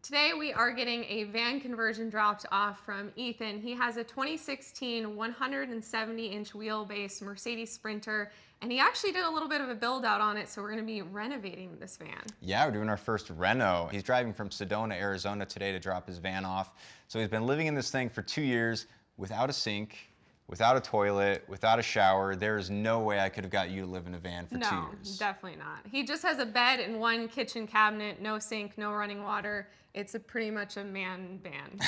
Today we are getting a van conversion dropped off from Ethan. He has a 2016 170-inch wheelbase Mercedes Sprinter, and he actually did a little bit of a build out on it, so we're going to be renovating this van. Yeah, we're doing our first reno. He's driving from Sedona, Arizona today to drop his van off. So he's been living in this thing for 2 years without a sink, without a toilet, without a shower. There is no way I could have got you to live in a van for 2 years. No, definitely not. He just has a bed and one kitchen cabinet, no sink, no running water. It's pretty much a man van.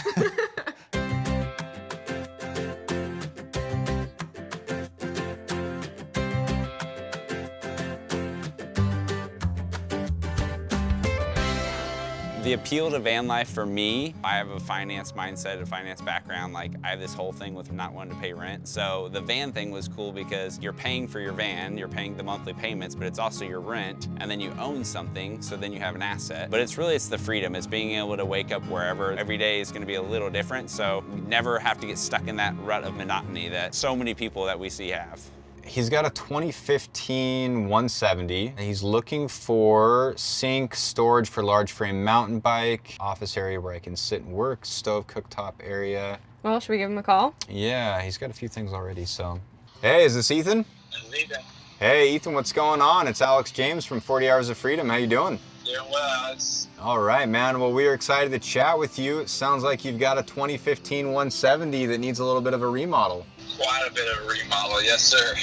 The appeal to van life for me, I have a finance mindset, a finance background. Like, I have this whole thing with not wanting to pay rent. So the van thing was cool because you're paying for your van, you're paying the monthly payments, but it's also your rent, and then you own something, so then you have an asset. But it's the freedom. It's being able to wake up wherever. Every day is gonna be a little different, so you never have to get stuck in that rut of monotony that so many people that we see have. He's got a 2015 170. He's looking for sink, storage for large frame mountain bike, office area where I can sit and work, stove cooktop area. Well, should we give him a call? Yeah, he's got a few things already, so. Hey, is this Ethan? This is Ethan. Hey, Ethan, what's going on? It's Alex James from 40 Hours of Freedom. How you doing? Doing well, Alex. All right, man. Well, we are excited to chat with you. It sounds like you've got a 2015 170 that needs a little bit of a remodel. Quite a bit of a remodel, yes, sir.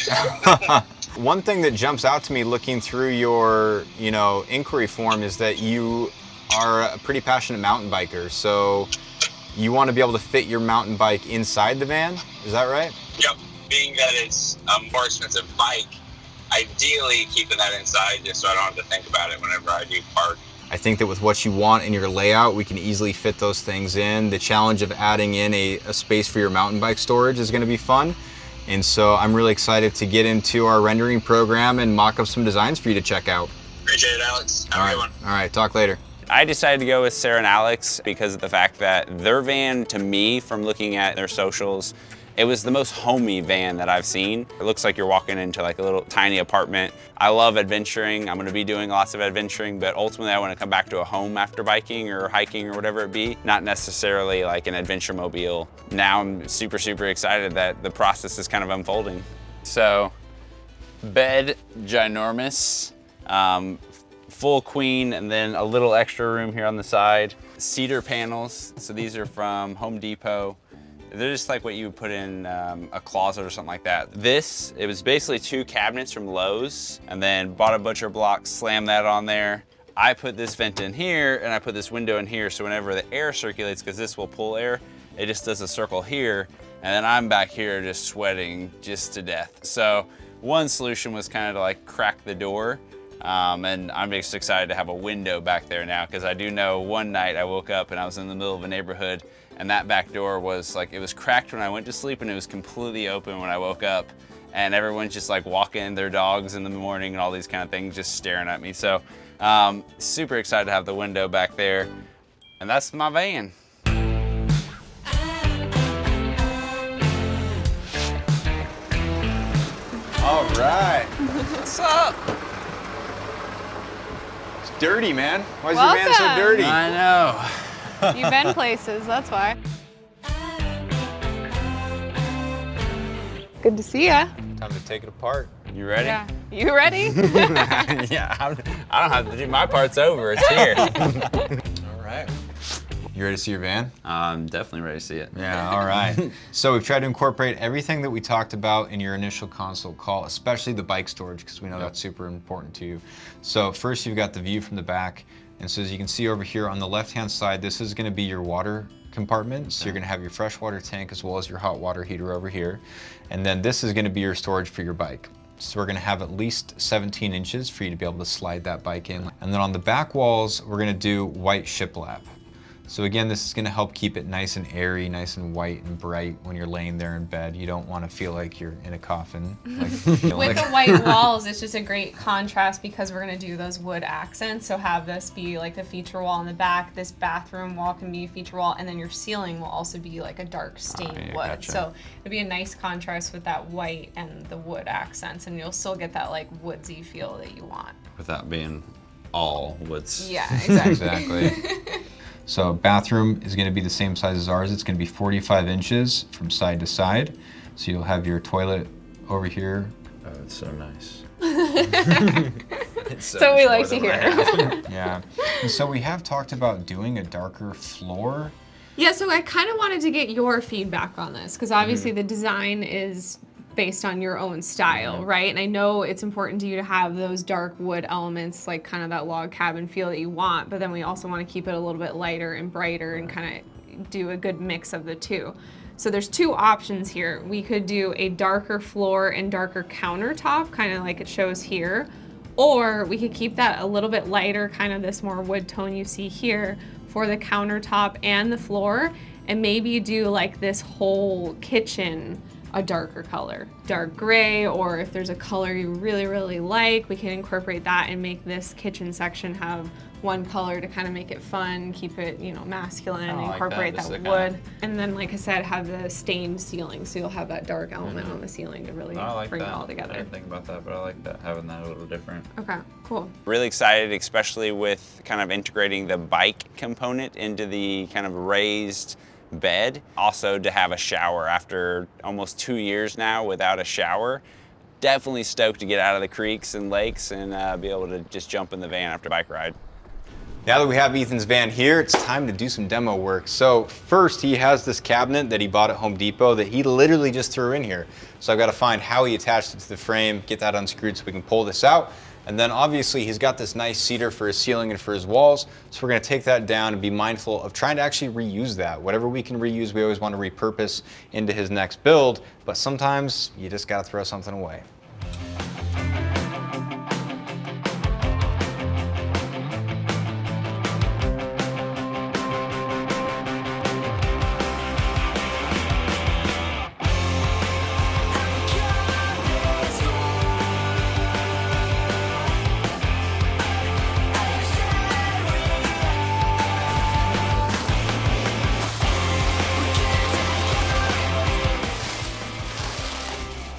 One thing that jumps out to me looking through your, inquiry form is that you are a pretty passionate mountain biker. So you want to be able to fit your mountain bike inside the van. Is that right? Yep. Being that it's a more expensive bike, ideally keeping that inside just so I don't have to think about it whenever I do park. I think that with what you want in your layout, we can easily fit those things in. The challenge of adding in a space for your mountain bike storage is going to be fun. And so I'm really excited to get into our rendering program and mock up some designs for you to check out. Appreciate it, Alex. Have a good one. All right, talk later. I decided to go with Sarah and Alex because of the fact that their van, to me, from looking at their socials, it was the most homey van that I've seen. It looks like you're walking into like a little tiny apartment. I love adventuring. I'm gonna be doing lots of adventuring, but ultimately I wanna come back to a home after biking or hiking or whatever it be, not necessarily like an adventure mobile. Now I'm super, super excited that the process is kind of unfolding. So, bed, ginormous, full queen, and then a little extra room here on the side. Cedar panels, so these are from Home Depot. They're just like what you would put in a closet or something like that. It was basically 2 cabinets from Lowe's, and then bought a butcher block, slammed that on there. I put this vent in here, and I put this window in here, so whenever the air circulates, because this will pull air, it just does a circle here, and then I'm back here just sweating just to death. So one solution was kind of to like crack the door, and I'm just excited to have a window back there now, because I do know one night I woke up and I was in the middle of a neighborhood, and that back door was like, it was cracked when I went to sleep and it was completely open when I woke up, and everyone's just like walking their dogs in the morning and all these kind of things just staring at me. So super excited to have the window back there, and that's my van. All right. What's up? It's dirty, man. Why is your van so Welcome. dirty? I know. You've been places, that's why. Good to see ya. Time to take it apart. You ready? Yeah. You ready? Yeah, I don't have to do my part's over. It's here. All right. You ready to see your van? I'm definitely ready to see it. Yeah, all right. So we've tried to incorporate everything that we talked about in your initial console call, especially the bike storage, because we know that's super important to you. So first you've got the view from the back. And so as you can see over here on the left-hand side, this is gonna be your water compartment. So you're gonna have your freshwater tank as well as your hot water heater over here. And then this is gonna be your storage for your bike. So we're gonna have at least 17 inches for you to be able to slide that bike in. And then on the back walls, we're gonna do white shiplap. So again, this is gonna help keep it nice and airy, nice and white and bright when you're laying there in bed. You don't wanna feel like you're in a coffin. With the white walls, it's just a great contrast because we're gonna do those wood accents. So have this be like the feature wall in the back, this bathroom wall can be a feature wall, and then your ceiling will also be like a dark stained wood. Gotcha. So it'll be a nice contrast with that white and the wood accents, and you'll still get that like woodsy feel that you want. Without being all woods. Yeah, exactly. Exactly. So bathroom is going to be the same size as ours. It's going to be 45 inches from side to side. So you'll have your toilet over here. Oh, it's so nice. It's So we much like more to than hear. what I have. Yeah. And so we have talked about doing a darker floor. Yeah, so I kind of wanted to get your feedback on this because obviously the design is based on your own style, right? And I know it's important to you to have those dark wood elements, like kind of that log cabin feel that you want, but then we also want to keep it a little bit lighter and brighter and kind of do a good mix of the two. So there's two options here. We could do a darker floor and darker countertop, kind of like it shows here, or we could keep that a little bit lighter, kind of this more wood tone you see here for the countertop and the floor, and maybe do like this whole kitchen a darker color, dark gray, or if there's a color you really, really like, we can incorporate that and make this kitchen section have one color to kind of make it fun, keep it, you know, masculine, like incorporate that. that Just wood. And then, like I said, have the stained ceiling, so you'll have that dark element on the ceiling to really I like bring that. it all I together. didn't think about that, but I like that, having that a little different. Okay, cool. Really excited, especially with kind of integrating the bike component into the kind of raised bed. Also to have a shower after almost 2 years now without a shower. Definitely stoked to get out of the creeks and lakes and be able to just jump in the van after a bike ride. Now that we have Ethan's van here, it's time to do some demo work. So first, he has this cabinet that he bought at Home Depot that he literally just threw in here. So I've got to find how he attached it to the frame, get that unscrewed so we can pull this out. And then obviously he's got this nice cedar for his ceiling and for his walls. So we're going to take that down and be mindful of trying to actually reuse that. Whatever we can reuse, we always want to repurpose into his next build. But sometimes you just got to throw something away.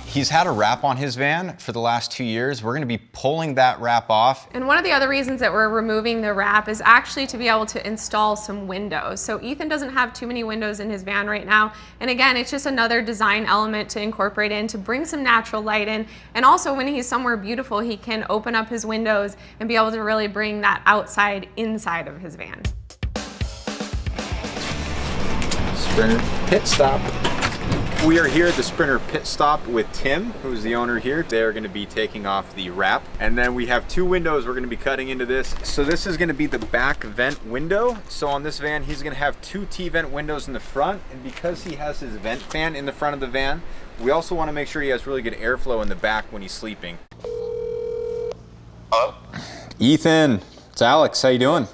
He's had a wrap on his van for the last 2 years. We're gonna be pulling that wrap off. And one of the other reasons that we're removing the wrap is actually to be able to install some windows. So Ethan doesn't have too many windows in his van right now. And again, it's just another design element to incorporate in to bring some natural light in. And also when he's somewhere beautiful, he can open up his windows and be able to really bring that outside inside of his van. Sprinter pit stop. We are here at the Sprinter pit stop with Tim, who's the owner here. They're gonna be taking off the wrap. And then we have two windows we're gonna be cutting into this. So this is gonna be the back vent window. So on this van, he's gonna have two T-vent windows in the front. And because he has his vent fan in the front of the van, we also wanna make sure he has really good airflow in the back when he's sleeping. Hello? Ethan, it's Alex, how you doing?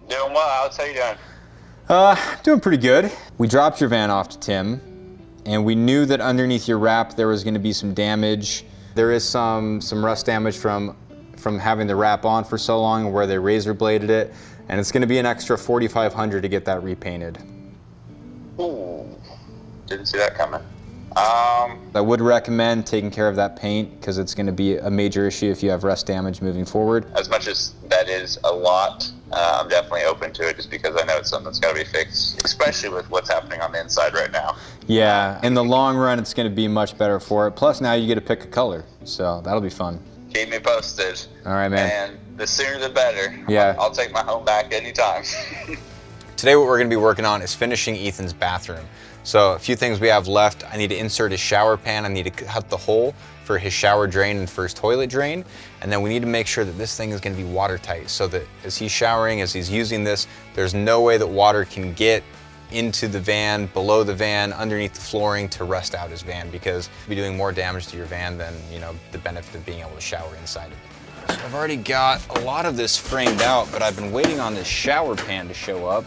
Doing well, Alex. How you doing? Doing pretty good. We dropped your van off to Tim, and we knew that underneath your wrap there was going to be some damage. There is some rust damage from having the wrap on for so long, where they razor bladed it, and it's going to be an extra $4,500 to get that repainted. Ooh, didn't see that coming. I would recommend taking care of that paint because it's going to be a major issue if you have rust damage moving forward. As much as that is a lot, I'm definitely open to it just because I know it's something that's got to be fixed, especially with what's happening on the inside right now. Yeah, in the long run it's going to be much better for it. Plus now you get to pick a color, so that'll be fun. Keep me posted. All right, man. And the sooner the better. Yeah. I'll take my home back anytime. Today what we're going to be working on is finishing Ethan's bathroom. So a few things we have left. I need to insert his shower pan. I need to cut the hole for his shower drain and for his toilet drain. And then we need to make sure that this thing is going to be watertight so that as he's showering, as he's using this, there's no way that water can get into the van, below the van, underneath the flooring to rust out his van, because you'll be doing more damage to your van than, you know, the benefit of being able to shower inside of it. So I've already got a lot of this framed out, but I've been waiting on this shower pan to show up.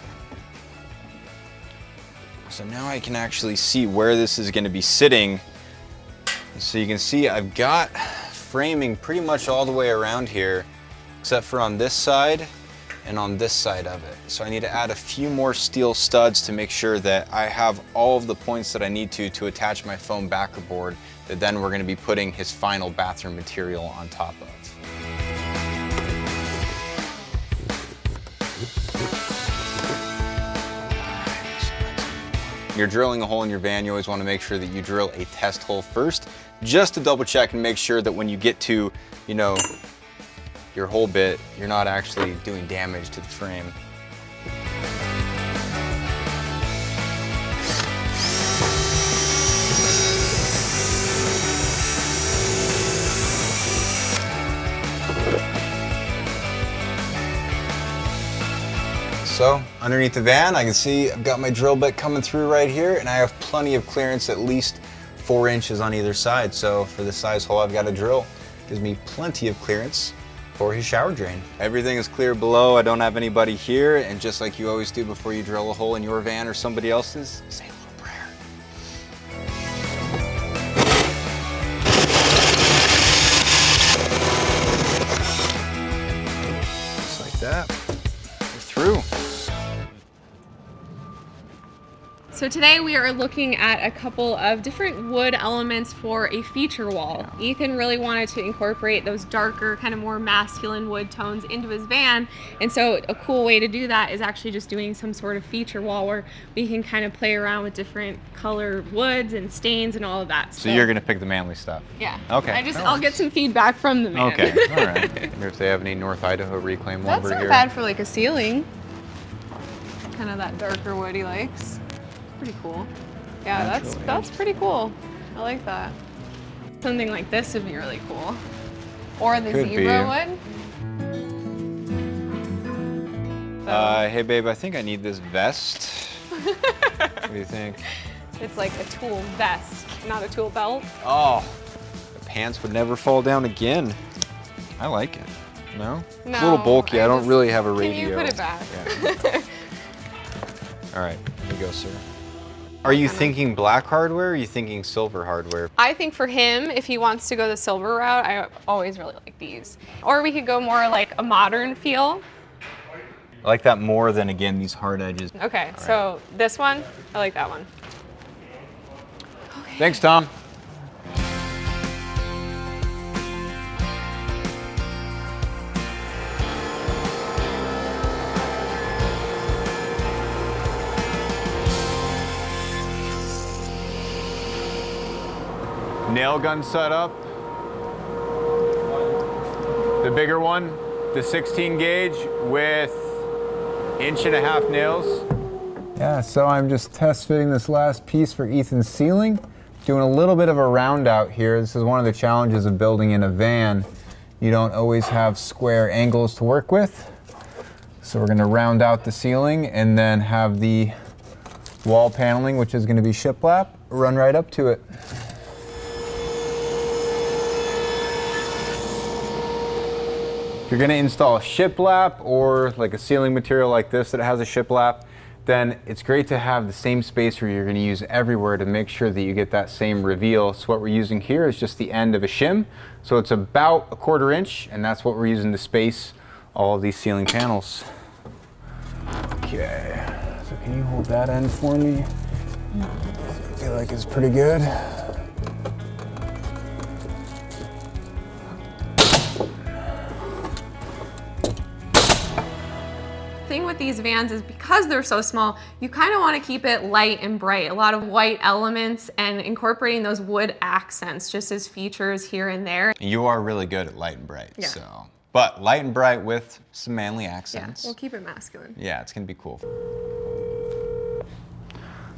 So now I can actually see where this is going to be sitting. So you can see I've got framing pretty much all the way around here, except for on this side and on this side of it. So I need to add a few more steel studs to make sure that I have all of the points that I need to attach my foam backer board that then we're going to be putting his final bathroom material on top of. you're drilling a hole in your van, you always want to make sure that you drill a test hole first, just to double check and make sure that when you get to, you know, your hole bit, you're not actually doing damage to the frame. So underneath the van, I can see I've got my drill bit coming through right here, and I have plenty of clearance, at least 4 inches on either side. So for the size hole I've got to drill, gives me plenty of clearance for his shower drain. Everything is clear below. I don't have anybody here, and just like you always do before you drill a hole in your van or somebody else's, say a little prayer. Just like that. We're through. So today we are looking at a couple of different wood elements for a feature wall. Ethan really wanted to incorporate those darker, kind of more masculine wood tones into his van. And so a cool way to do that is actually just doing some sort of feature wall where we can kind of play around with different color woods and stains and all of that. So you're gonna pick the manly stuff? Yeah. Okay. I'll get some feedback from the man. Okay, all right. Wonder if they have any North Idaho reclaimed That's lumber not here. bad for like a ceiling. Kind of that darker wood he likes. Pretty cool. Yeah, that's pretty cool. I like that. Something like this would be really cool. Or the Could zebra wood. Hey babe, I think I need this vest. What do you think? It's like a tool vest, not a tool belt. Oh, the pants would never fall down again. I like it. No? No, It's a little bulky. I don't just- really have a Can radio. you put it back? Yeah. All right, here you go, sir. Are you thinking black hardware or are you thinking silver hardware? I think for him, if he wants to go the silver route, I always really like these. Or we could go more like a modern feel. I like that more than, again, these hard edges. Okay, so this one, I like that one. Thanks, Tom. Nail gun set up. The bigger one, the 16 gauge with 1.5 inch nails. Yeah, so I'm just test fitting this last piece for Ethan's ceiling. Doing a little bit of a round out here. This is one of the challenges of building in a van. You don't always have square angles to work with. So we're gonna round out the ceiling and then have the wall paneling, which is gonna be shiplap, run right up to it. If you're gonna install a shiplap or like a ceiling material like this that has a shiplap, then it's great to have the same spacer you're gonna use everywhere to make sure that you get that same reveal. So what we're using here is just the end of a shim. So it's about 1/4 inch, and that's what we're using to space all of these ceiling panels. Okay, so can you hold that end for me? I feel like it's pretty good. Thing with these vans is because they're so small, you kind of want to keep it light and bright. A lot of white elements and incorporating those wood accents just as features here and there. You are really good at light and bright, Yeah. so. But light and bright with some manly Yeah, accents. we'll keep it masculine. Yeah, it's gonna be cool.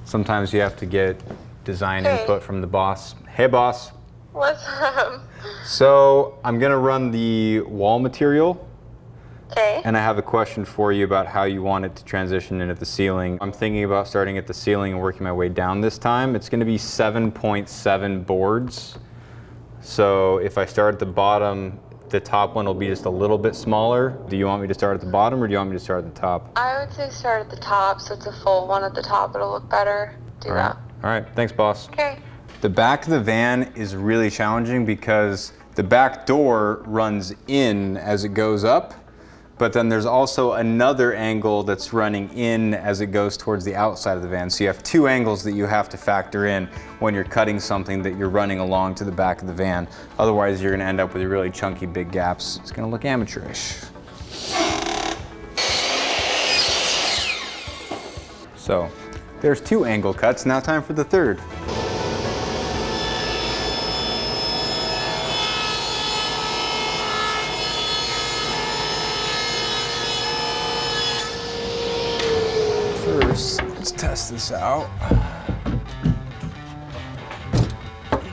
Sometimes you have to get design input from the boss. Hey boss. What's up? So I'm gonna run the wall material, Okay. and I have a question for you about how you want it to transition into the ceiling. I'm thinking about starting at the ceiling and working my way down this time. It's gonna be 7.7 boards. So if I start at the bottom, the top one will be just a little bit smaller. Do you want me to start at the bottom or do you want me to start at the top? I would say start at the top, so it's a full one at the top. It'll look better. Do All right. that. All right, thanks boss. Okay. The back of the van is really challenging because the back door runs in as it goes up, but then there's also another angle that's running in as it goes towards the outside of the van. So you have two angles that you have to factor in when you're cutting something that you're running along to the back of the van. Otherwise, you're gonna end up with really chunky big gaps. It's gonna look amateurish. So There's 2 angle cuts, now time for the 3rd. First, let's test this out.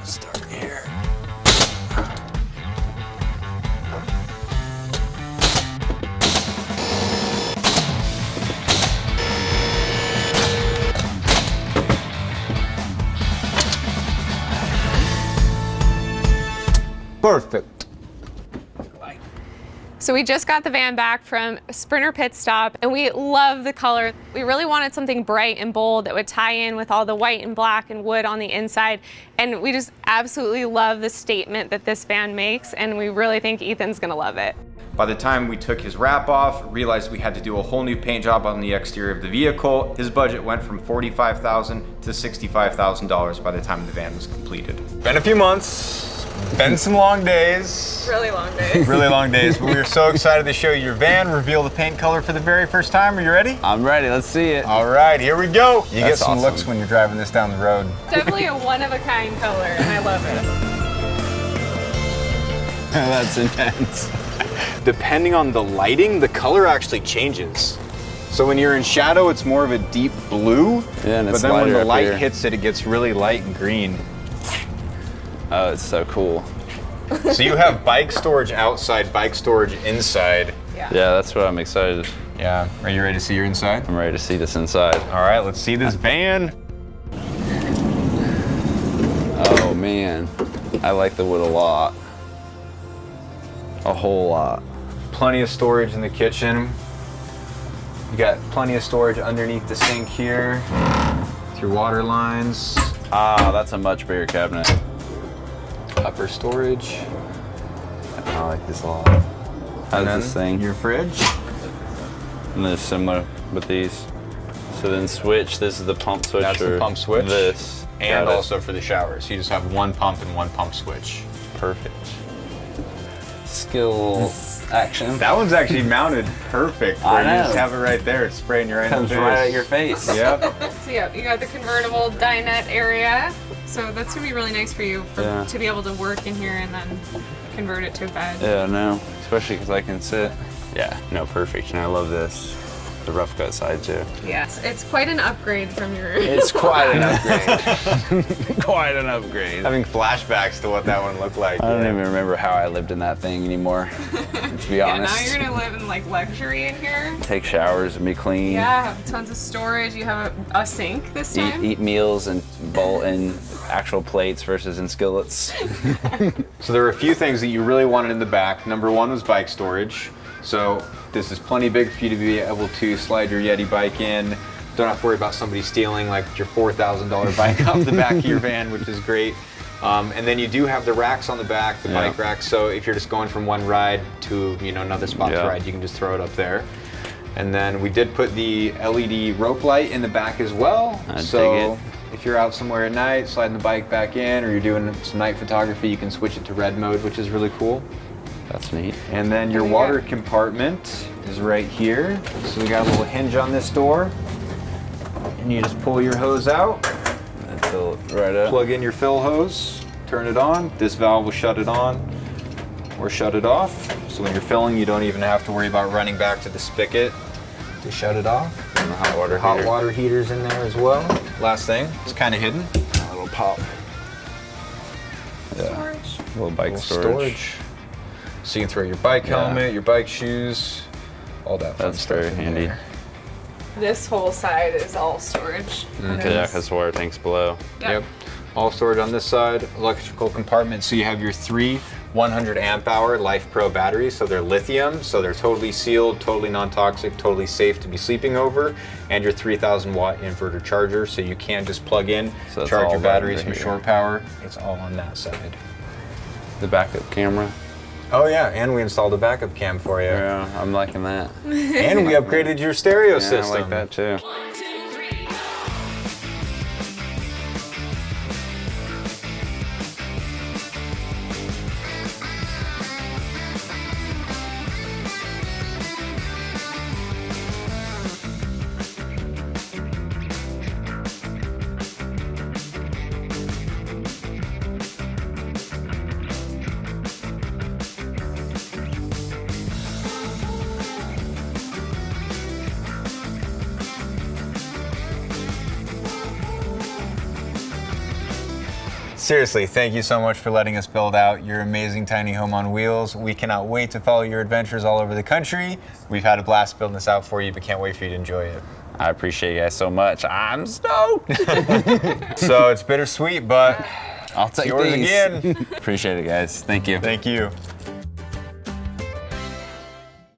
Start here. Perfect. So we just got the van back from a Sprinter pit stop and we love the color. We really wanted something bright and bold that would tie in with all the white and black and wood on the inside. And we just absolutely love the statement that this van makes, and we really think Ethan's gonna love it. By the time we took his wrap off, realized we had to do a whole new paint job on the exterior of the vehicle, his budget went from $45,000 to $65,000 by the time the van was completed. Been a few months, been some long days. Really long days. Really long days, but we are so excited to show you your van, reveal the paint color for the very first time. Are you ready? I'm ready, let's see it. All right, here we go. You get That's some awesome. looks when you're driving this down the road. Definitely a one-of-a-kind color, and I love it. That's intense. Depending on the lighting, the color actually changes. So when you're in shadow, it's more of a deep blue. Yeah, and but it's then when lighter the up light here. hits it, it gets really light and green. Oh, it's so cool. So you have bike storage outside, bike storage inside. Yeah, that's what I'm excited. Yeah. Are you ready to see your inside? I'm ready to see this inside. All right, let's see this van. Oh man, I like the wood a lot. A whole lot. Plenty of storage in the kitchen. You got plenty of storage underneath the sink here. With your water lines. Ah, that's a much bigger cabinet. Upper storage. I like this a lot. How's And this then thing? your fridge. And they're similar with these. So then switch, this is the pump switch. That's the or pump switch. This. And Got it. also for the showers. You just have one pump and one pump switch. Perfect. Skill action. That one's actually mounted perfect. I Where you know. just have it right there. It's spraying you right in Comes the face. right at your face. Yep. So yeah, you got the convertible dinette area. So that's gonna be really nice for you Yeah. to be able to work in here and then convert it to a bed. Yeah, no. Especially because I can sit. Yeah, no, perfect. And I love this. The rough cut side too. Yes, it's quite an upgrade from your. It's quite an upgrade. Quite an upgrade. Having flashbacks to what that one looked like. I don't even remember how I lived in that thing anymore, to be Yeah, honest. now you're gonna live in like luxury in here. Take showers and be clean. Yeah, have tons of storage. You have a sink this time. Eat meals and bowl in actual plates versus in skillets. So there were a few things that you really wanted in the back. Number one was bike storage. So this is plenty big for you to be able to slide your Yeti bike in. Don't have to worry about somebody stealing like your $4,000 bike off the back of your van, which is great. And then you do have the racks on the back, the Yeah. bike racks. So if you're just going from one ride to another spot to Yeah. ride, you can just throw it up there. And then we did put the LED rope light in the back as well. I So dig it. if you're out somewhere at night, sliding the bike back in, or you're doing some night photography, you can switch it to red mode, which is really cool. That's neat. And then your Oh, yeah. water compartment is right here. So we got a little hinge on this door. And you just pull your hose out, And fill it right up. plug in your fill hose, turn it on. This valve will shut it on or shut it off. So when you're filling, you don't even have to worry about running back to the spigot to shut it off. And the hot water Hot heater. water heater's in there as well. Last thing, it's kind of hidden. A little pop. Yeah. Storage. A little bike Little storage. So you can throw your bike Yeah. helmet, your bike shoes, all that fun That's stuff very in handy. there. This whole side is all storage. Okay, yeah, because water tanks below. Yep. All storage on this side, electrical compartment. So you have your 3 100 amp hour Life Pro batteries. So they're lithium, so they're totally sealed, totally non-toxic, totally safe to be sleeping over. And your 3,000 watt inverter charger, so you can just plug in, So it's charge all your batteries right from here. shore power. It's all on that side. The backup camera. Oh yeah, and we installed a backup cam for you. Yeah, I'm liking that. And we upgraded your stereo Yeah, system. I like that too. Seriously, thank you so much for letting us build out your amazing tiny home on wheels. We cannot wait to follow your adventures all over the country. We've had a blast building this out for you, but can't wait for you to enjoy it. I appreciate you guys so much. I'm stoked. So it's bittersweet, but I'll it's take yours these. again. Appreciate it, guys. Thank you. Thank you.